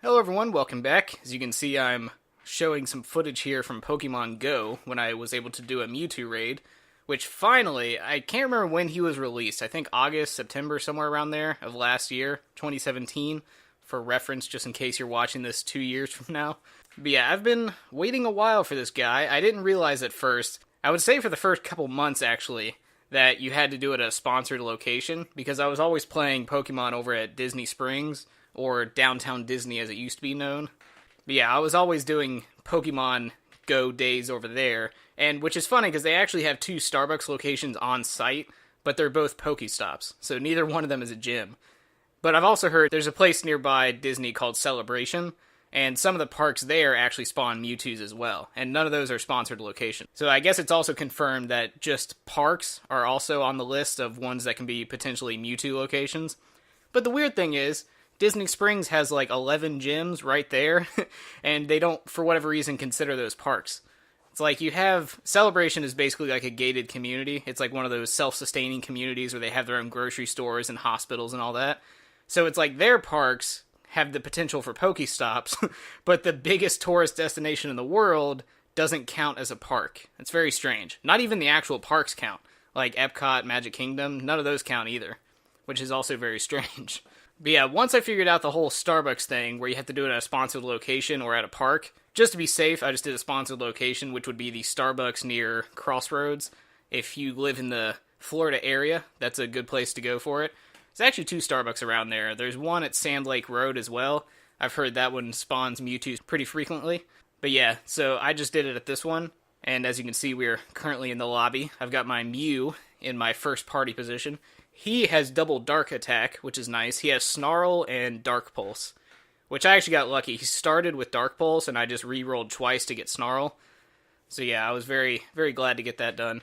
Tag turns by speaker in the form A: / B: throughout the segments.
A: Hello everyone, welcome back. As you can see, I'm showing some footage here from Pokemon Go when I was able to do a Mewtwo raid, which finally, I can't remember when he was released. I think August, September, somewhere around there of last year, 2017, for reference, just in case you're watching this 2 years from now. But yeah, I've been waiting a while for this guy. I didn't realize at first, I would say for the first couple months actually, that you had to do it at a sponsored location, because I was always playing Pokemon over at Disney Springs, or Downtown Disney as it used to be known. But yeah, I was always doing Pokemon Go days over there, and which is funny because they actually have two Starbucks locations on site, but they're both Pokestops, so neither one of them is a gym. But I've also heard there's a place nearby Disney called Celebration, and some of the parks there actually spawn Mewtwo's as well, and none of those are sponsored locations. So I guess it's also confirmed that just parks are also on the list of ones that can be potentially Mewtwo locations. But the weird thing is, Disney Springs has like 11 gyms right there, and they don't, for whatever reason, consider those parks. It's like you have, Celebration is basically like a gated community. It's like one of those self-sustaining communities where they have their own grocery stores and hospitals and all that. So it's like their parks have the potential for Pokestops, but the biggest tourist destination in the world doesn't count as a park. It's very strange. Not even the actual parks count. Like Epcot, Magic Kingdom, none of those count either, which is also very strange. But yeah, once I figured out the whole Starbucks thing, where you have to do it at a sponsored location or at a park, just to be safe, I just did a sponsored location, which would be the Starbucks near Crossroads. If you live in the Florida area, that's a good place to go for it. There's actually two Starbucks around there. There's one at Sand Lake Road as well. I've heard that one spawns Mewtwo pretty frequently. But yeah, so I just did it at this one, and as you can see, we're currently in the lobby. I've got my Mew in my first party position. He has double Dark Attack, which is nice. He has Snarl and Dark Pulse, which I actually got lucky. He started with Dark Pulse, and I just re-rolled twice to get Snarl. So yeah, I was very, very glad to get that done.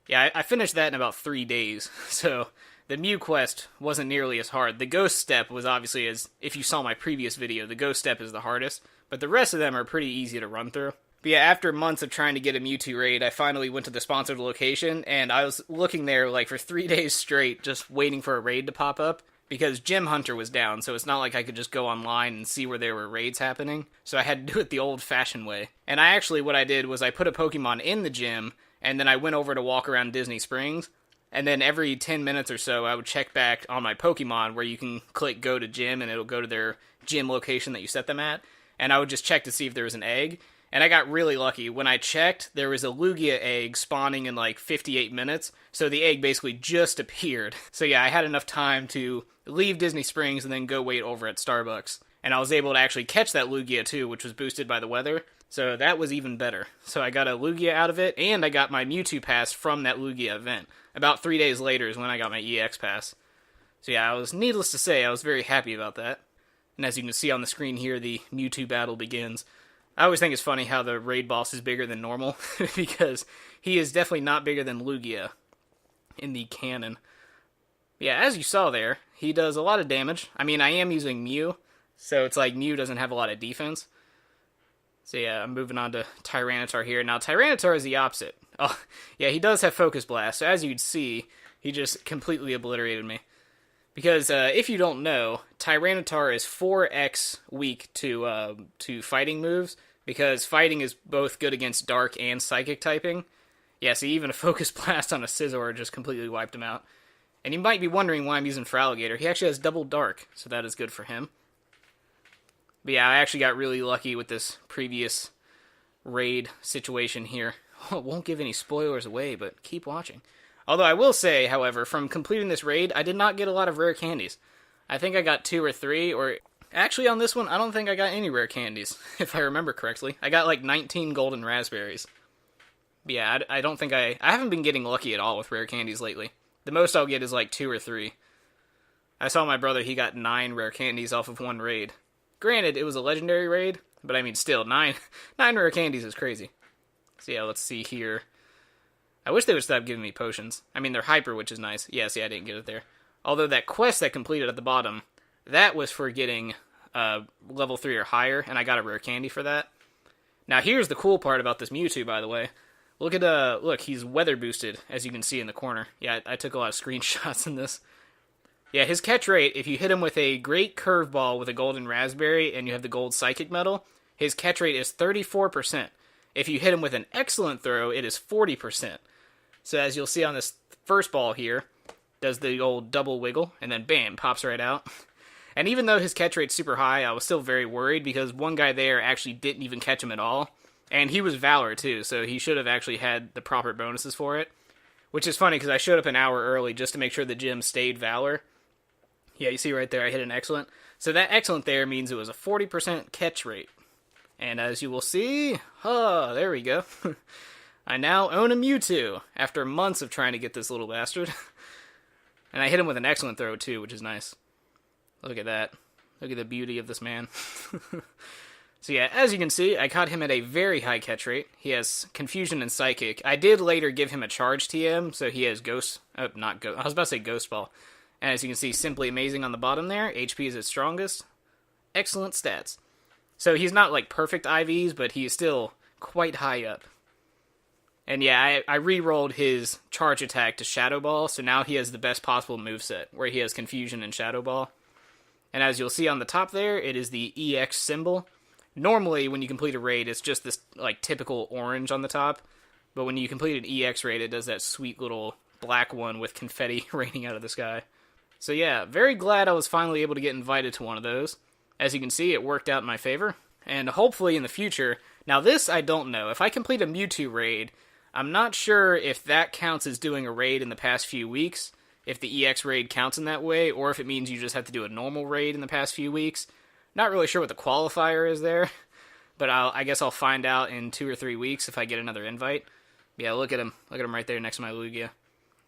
A: Yeah, I finished that in about 3 days, so the Mew quest wasn't nearly as hard. The Ghost Step was obviously, as if you saw my previous video, the Ghost Step is the hardest, but the rest of them are pretty easy to run through. But yeah, after months of trying to get a Mewtwo raid, I finally went to the sponsored location, and I was looking there like for 3 days straight, just waiting for a raid to pop up, because Gym Hunter was down, so it's not like I could just go online and see where there were raids happening, so I had to do it the old-fashioned way. And what I did was I put a Pokemon in the gym, and then I went over to walk around Disney Springs, and then every 10 minutes or so, I would check back on my Pokemon, where you can click Go to Gym, and it'll go to their gym location that you set them at, and I would just check to see if there was an egg. And I got really lucky. When I checked, there was a Lugia egg spawning in like 58 minutes, so the egg basically just appeared. So yeah, I had enough time to leave Disney Springs and then go wait over at Starbucks. And I was able to actually catch that Lugia too, which was boosted by the weather, so that was even better. So I got a Lugia out of it, and I got my Mewtwo pass from that Lugia event. About 3 days later is when I got my EX pass. So yeah, needless to say, I was very happy about that. And as you can see on the screen here, the Mewtwo battle begins. I always think it's funny how the raid boss is bigger than normal, because he is definitely not bigger than Lugia in the canon. Yeah, as you saw there, he does a lot of damage. I mean, I am using Mew, so it's like Mew doesn't have a lot of defense. So yeah, I'm moving on to Tyranitar here. Now, Tyranitar is the opposite. Oh, yeah, he does have Focus Blast, so as you'd see, he just completely obliterated me. Because if you don't know, Tyranitar is 4x weak to fighting moves, because fighting is both good against Dark and Psychic typing. Yeah, see, even a Focus Blast on a Scizor just completely wiped him out. And you might be wondering why I'm using Feraligatr. He actually has double Dark, so that is good for him. But yeah, I actually got really lucky with this previous raid situation here. Well, it won't give any spoilers away, but keep watching. Although I will say, however, from completing this raid, I did not get a lot of rare candies. I think I got 2 or 3, or actually on this one, I don't think I got any rare candies, if I remember correctly. I got like 19 golden raspberries. But yeah, I don't think I haven't been getting lucky at all with rare candies lately. The most I'll get is like 2 or 3. I saw my brother, he got 9 rare candies off of one raid. Granted, it was a legendary raid, but I mean still, 9 rare candies is crazy. So yeah, let's see here. I wish they would stop giving me potions. I mean, they're hyper, which is nice. Yeah, see, I didn't get it there. Although that quest that completed at the bottom, that was for getting level 3 or higher, and I got a rare candy for that. Now, here's the cool part about this Mewtwo, by the way. Look, he's weather boosted, as you can see in the corner. Yeah, I took a lot of screenshots in this. Yeah, his catch rate, if you hit him with a great curveball with a golden raspberry and you have the gold psychic medal, his catch rate is 34%. If you hit him with an excellent throw, it is 40%. So as you'll see on this first ball here, does the old double wiggle, and then bam, pops right out. And even though his catch rate's super high, I was still very worried because one guy there actually didn't even catch him at all. And he was Valor too, so he should have actually had the proper bonuses for it. Which is funny because I showed up an hour early just to make sure the gym stayed Valor. Yeah, you see right there, I hit an excellent. So that excellent there means it was a 40% catch rate. And as you will see, there we go. I now own a Mewtwo after months of trying to get this little bastard. And I hit him with an excellent throw too, which is nice. Look at that. Look at the beauty of this man. So yeah, as you can see, I caught him at a very high catch rate. He has Confusion and Psychic. I did later give him a charge TM, so he has Ghost... not Ghost... I was about to say Ghost Ball. And as you can see, Simply Amazing on the bottom there. HP is its strongest. Excellent stats. So he's not like perfect IVs, but he is still quite high up. And yeah, I re-rolled his charge attack to Shadow Ball, so now he has the best possible moveset, where he has Confusion and Shadow Ball. And as you'll see on the top there, it is the EX symbol. Normally, when you complete a raid, it's just this like typical orange on the top. But when you complete an EX raid, it does that sweet little black one with confetti raining out of the sky. So yeah, very glad I was finally able to get invited to one of those. As you can see, it worked out in my favor. And hopefully in the future... Now this, I don't know. If I complete a Mewtwo raid, I'm not sure if that counts as doing a raid in the past few weeks, if the EX raid counts in that way, or if it means you just have to do a normal raid in the past few weeks. Not really sure what the qualifier is there, but I guess I'll find out in 2 or 3 weeks if I get another invite. Yeah, look at him. Look at him right there next to my Lugia.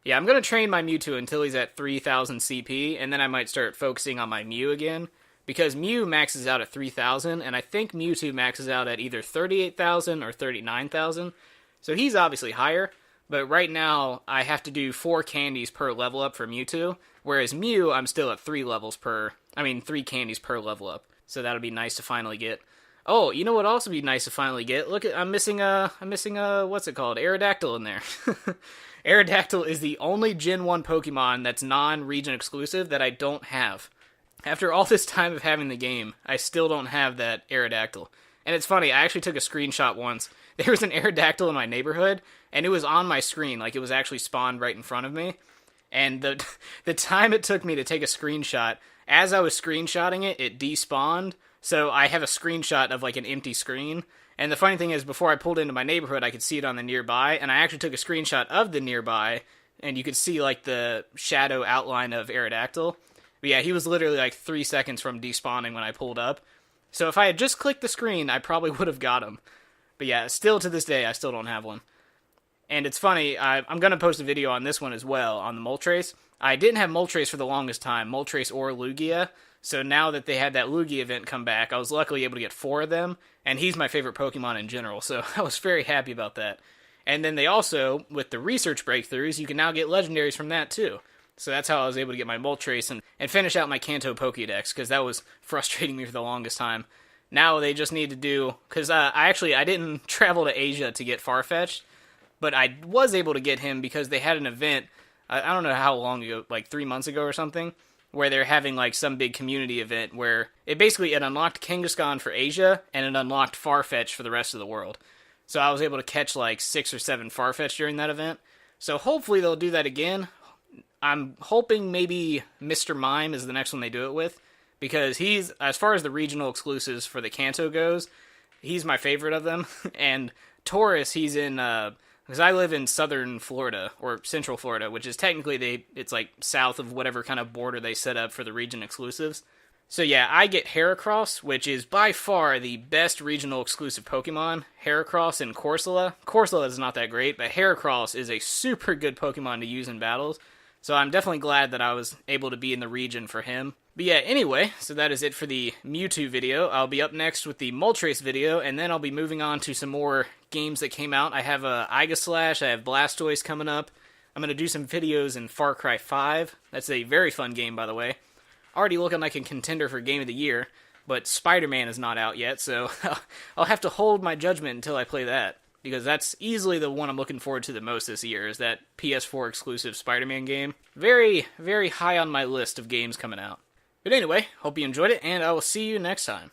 A: Yeah, I'm going to train my Mewtwo until he's at 3,000 CP, and then I might start focusing on my Mew again, because Mew maxes out at 3,000, and I think Mewtwo maxes out at either 38,000 or 39,000, so he's obviously higher, but right now I have to do 4 candies per level up for Mewtwo, whereas Mew, I'm still at 3 candies per level up. So that'll be nice to finally get. Oh, you know what also be nice to finally get? Look, I'm missing a what's it called? Aerodactyl in there. Aerodactyl is the only Gen 1 Pokemon that's non-region exclusive that I don't have. After all this time of having the game, I still don't have that Aerodactyl. And it's funny, I actually took a screenshot once. There was an Aerodactyl in my neighborhood, and it was on my screen, like it was actually spawned right in front of me. And the time it took me to take a screenshot, as I was screenshotting it, it despawned, so I have a screenshot of like an empty screen. And the funny thing is, before I pulled into my neighborhood, I could see it on the nearby, and I actually took a screenshot of the nearby, and you could see like the shadow outline of Aerodactyl. But yeah, he was literally like 3 seconds from despawning when I pulled up. So if I had just clicked the screen, I probably would have got him. But yeah, still to this day, I still don't have one. And it's funny, I'm going to post a video on this one as well, on the Moltres. I didn't have Moltres for the longest time, Moltres or Lugia, so now that they had that Lugia event come back, I was luckily able to get 4 of them, and he's my favorite Pokemon in general, so I was very happy about that. And then they also, with the research breakthroughs, you can now get legendaries from that too. So that's how I was able to get my Moltres and finish out my Kanto Pokédex, because that was frustrating me for the longest time. Now they just need to do, because I didn't travel to Asia to get Farfetch'd, but I was able to get him because they had an event, I don't know how long ago, like 3 months ago or something, where they're having like some big community event where it unlocked Kangaskhan for Asia and it unlocked Farfetch'd for the rest of the world. So I was able to catch like 6 or 7 Farfetch'd during that event. So hopefully they'll do that again. I'm hoping maybe Mr. Mime is the next one they do it with, because he's, as far as the regional exclusives for the Kanto goes, he's my favorite of them. And Taurus, he's in, because I live in southern Florida, or central Florida, which is technically, it's like south of whatever kind of border they set up for the region exclusives. So yeah, I get Heracross, which is by far the best regional exclusive Pokemon. Heracross and Corsola. Corsola is not that great, but Heracross is a super good Pokemon to use in battles. So I'm definitely glad that I was able to be in the region for him. But yeah, anyway, so that is it for the Mewtwo video. I'll be up next with the Moltres video, and then I'll be moving on to some more games that came out. I have Slash, I have Blastoise coming up. I'm going to do some videos in Far Cry 5. That's a very fun game, by the way. Already looking like a contender for Game of the Year, but Spider-Man is not out yet, so I'll have to hold my judgment until I play that. because that's easily the one I'm looking forward to the most this year, is that PS4 exclusive Spider-Man game. Very, very high on my list of games coming out. But anyway, hope you enjoyed it, and I will see you next time.